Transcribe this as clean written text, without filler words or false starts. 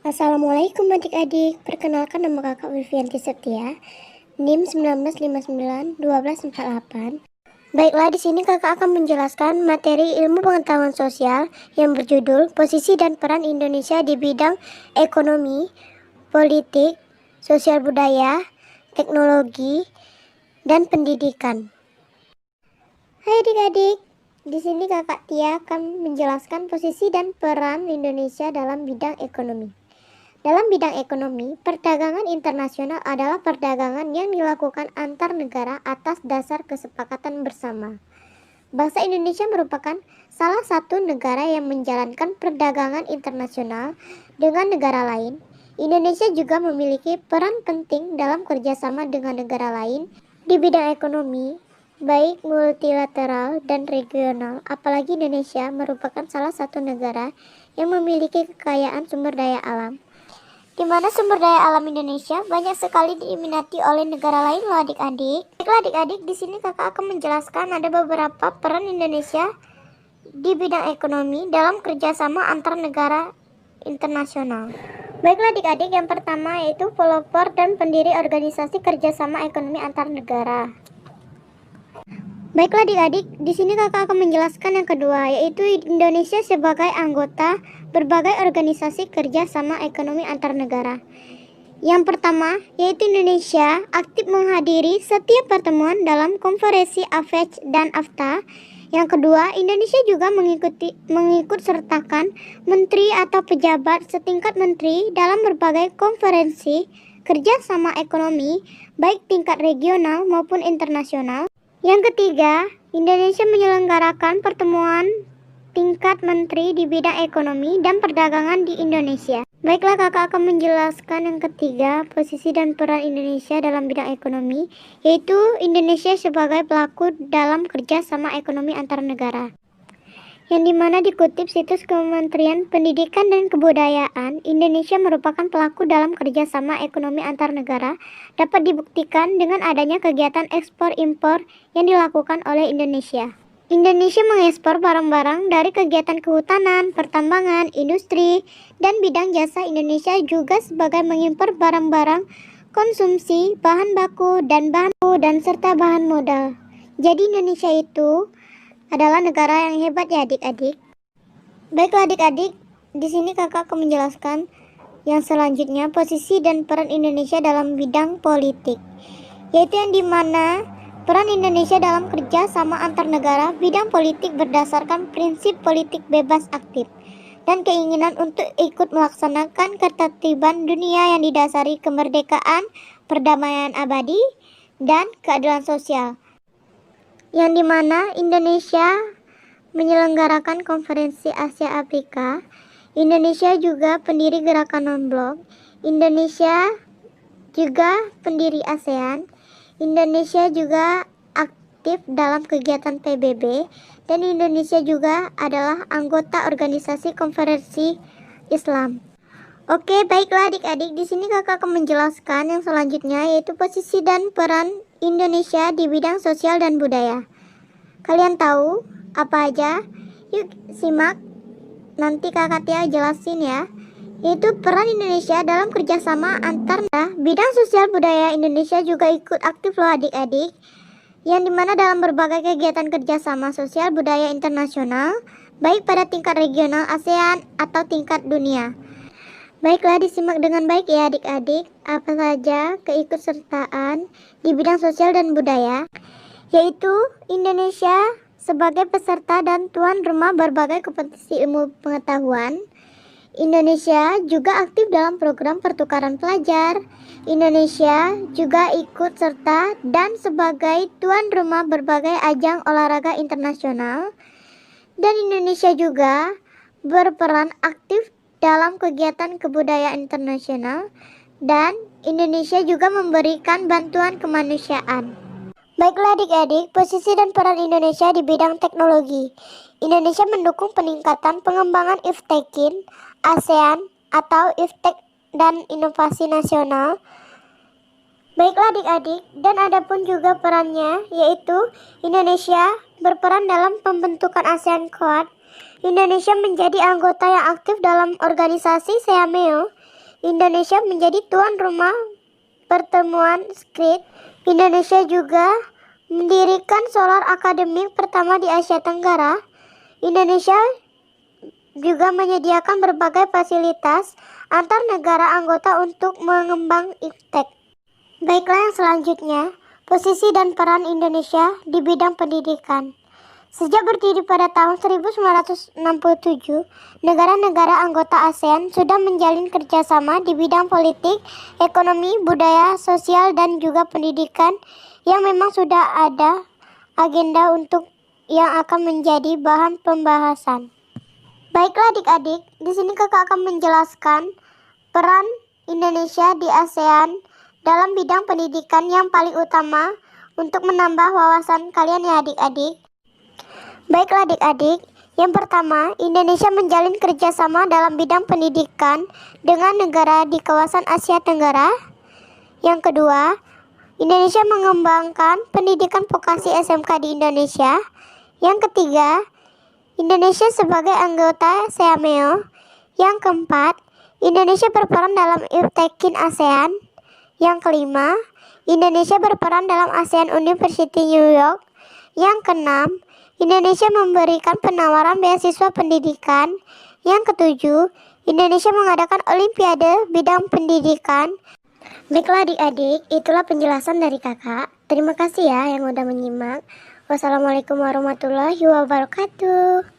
Assalamualaikum adik-adik, perkenalkan nama kakak Vivianti Setia, NIM 1959-1248. Baiklah, di sini kakak akan menjelaskan materi ilmu pengetahuan sosial yang berjudul Posisi dan Peran Indonesia di Bidang Ekonomi, Politik, Sosial Budaya, Teknologi, dan Pendidikan. Hai adik-adik, di sini kakak Tia akan menjelaskan posisi dan peran Indonesia dalam bidang ekonomi. Dalam bidang ekonomi, perdagangan internasional adalah perdagangan yang dilakukan antar negara atas dasar kesepakatan bersama. Bangsa Indonesia merupakan salah satu negara yang menjalankan perdagangan internasional dengan negara lain. Indonesia juga memiliki peran penting dalam kerjasama dengan negara lain di bidang ekonomi, baik multilateral dan regional. Apalagi Indonesia merupakan salah satu negara yang memiliki kekayaan sumber daya alam, di mana sumber daya alam Indonesia banyak sekali diminati oleh negara lain loh adik-adik. Baiklah adik-adik, di sini kakak akan menjelaskan ada beberapa peran Indonesia di bidang ekonomi dalam kerjasama antar negara internasional. Baiklah adik-adik, yang pertama yaitu pelopor dan pendiri organisasi kerjasama ekonomi antar negara. Baiklah adik-adik, di sini kakak akan menjelaskan yang kedua, yaitu Indonesia sebagai anggota berbagai organisasi kerja sama ekonomi antar negara. Yang pertama, yaitu Indonesia aktif menghadiri setiap pertemuan dalam konferensi APEC dan AFTA. Yang kedua, Indonesia juga mengikut sertakan menteri atau pejabat setingkat menteri dalam berbagai konferensi kerja sama ekonomi, baik tingkat regional maupun internasional. Yang ketiga, Indonesia menyelenggarakan pertemuan tingkat menteri di bidang ekonomi dan perdagangan di Indonesia. Baiklah, kakak akan menjelaskan yang ketiga, posisi dan peran Indonesia dalam bidang ekonomi, yaitu Indonesia sebagai pelaku dalam kerja sama ekonomi antar negara. Yang dimana dikutip situs Kementerian Pendidikan dan Kebudayaan, Indonesia merupakan pelaku dalam kerjasama ekonomi antar negara, dapat dibuktikan dengan adanya kegiatan ekspor-impor yang dilakukan oleh Indonesia. Indonesia mengekspor barang-barang dari kegiatan kehutanan, pertambangan, industri, dan bidang jasa. Indonesia juga sebagai mengimpor barang-barang konsumsi, bahan baku, dan serta bahan modal. Jadi Indonesia itu adalah negara yang hebat ya adik-adik. Baiklah adik-adik, di sini kakak akan menjelaskan yang selanjutnya, posisi dan peran Indonesia dalam bidang politik, yaitu yang dimana peran Indonesia dalam kerja sama antar negara bidang politik berdasarkan prinsip politik bebas aktif dan keinginan untuk ikut melaksanakan ketertiban dunia yang didasari kemerdekaan, perdamaian abadi, dan keadilan sosial. Yang dimana Indonesia menyelenggarakan konferensi Asia Afrika. Indonesia juga pendiri gerakan non-blok. Indonesia juga pendiri ASEAN. Indonesia juga aktif dalam kegiatan PBB, dan Indonesia juga adalah anggota organisasi konferensi Islam. Oke, baiklah adik-adik, di sini kakak akan menjelaskan yang selanjutnya, yaitu posisi dan peran Indonesia di bidang sosial dan budaya. Kalian tahu apa aja? Yuk simak, nanti kakak Tia jelasin ya. Yaitu peran Indonesia dalam kerjasama antar bidang sosial budaya. Indonesia juga ikut aktif loh adik-adik, yang dimana dalam berbagai kegiatan kerjasama sosial budaya internasional, baik pada tingkat regional, ASEAN, atau tingkat dunia. Baiklah, disimak dengan baik ya adik-adik, apa saja keikutsertaan di bidang sosial dan budaya, yaitu Indonesia sebagai peserta dan tuan rumah berbagai kompetisi ilmu pengetahuan. Indonesia juga aktif dalam program pertukaran pelajar. Indonesia juga ikut serta dan sebagai tuan rumah berbagai ajang olahraga internasional. Dan Indonesia juga berperan aktif dalam kegiatan kebudayaan internasional, dan Indonesia juga memberikan bantuan kemanusiaan. Baiklah adik-adik, posisi dan peran Indonesia di bidang teknologi. Indonesia mendukung peningkatan pengembangan IFTEKIN, ASEAN atau IFTEK dan inovasi nasional. Baiklah adik-adik, dan ada pun juga perannya, yaitu Indonesia berperan dalam pembentukan ASEAN Quad. Indonesia menjadi anggota yang aktif dalam organisasi SEAMEO, Indonesia menjadi tuan rumah pertemuan SKRIT. Indonesia juga mendirikan solar akademik pertama di Asia Tenggara. Indonesia juga menyediakan berbagai fasilitas antar negara anggota untuk mengembang iptek. Baiklah, yang selanjutnya, posisi dan peran Indonesia di bidang pendidikan. Sejak berdiri pada tahun 1967, negara-negara anggota ASEAN sudah menjalin kerjasama di bidang politik, ekonomi, budaya, sosial, dan juga pendidikan yang memang sudah ada agenda untuk yang akan menjadi bahan pembahasan. Baiklah adik-adik, di sini kakak akan menjelaskan peran Indonesia di ASEAN dalam bidang pendidikan yang paling utama untuk menambah wawasan kalian ya adik-adik. Baiklah adik-adik, yang pertama, Indonesia menjalin kerjasama dalam bidang pendidikan dengan negara di kawasan Asia Tenggara. Yang kedua, Indonesia mengembangkan pendidikan vokasi SMK di Indonesia. Yang ketiga, Indonesia sebagai anggota SEAMEO. Yang keempat, Indonesia berperan dalam iptekin ASEAN. Yang kelima, Indonesia berperan dalam ASEAN University New York. Yang keenam, Indonesia memberikan penawaran beasiswa pendidikan. Yang ketujuh, Indonesia mengadakan Olimpiade bidang pendidikan. Baiklah adik-adik, itulah penjelasan dari kakak. Terima kasih ya yang udah menyimak. Wassalamualaikum warahmatullahi wabarakatuh.